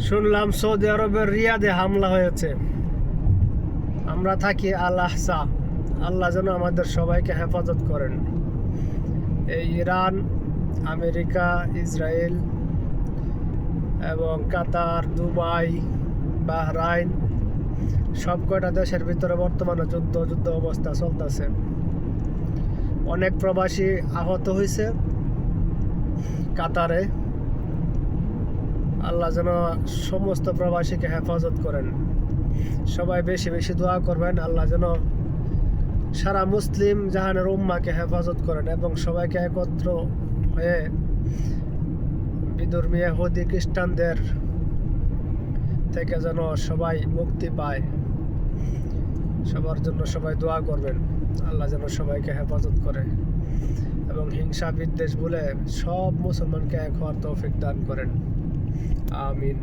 শুনলাম সৌদি আরবের রিয়াদে হামলা হয়েছে। আমরা থাকি আল আহসা। আল্লাহ যেন আমাদের সবাইকে হেফাজত করেন। এই ইরান, আমেরিকা, ইসরায়েল এবং কাতার, দুবাই, বাহরাইন সব কয়টা দেশের ভিতরে বর্তমানে যুদ্ধ অবস্থা চলতেছে। অনেক প্রবাসী আহত হয়েছে কাতারে। আল্লাহ যেন সমস্ত প্রবাসীকে হেফাজত করেন। সবাই বেশি বেশি দোয়া করবেন। আল্লাহ যেন সারা মুসলিম জাহানের উম্মাকে হেফাজত করেন এবং সবাইকে একত্র হয়ে বিধর্মী ইহুদি খ্রিস্টানদের থেকে যেন সবাই মুক্তি পায়। সবার জন্য সবাই দোয়া করবেন। আল্লাহ যেন সবাইকে হেফাজত করে এবং হিংসা বিদ্বেষ ভুলে সব মুসলমানকে এক হওয়ার তৌফিক দান করেন। আমিন।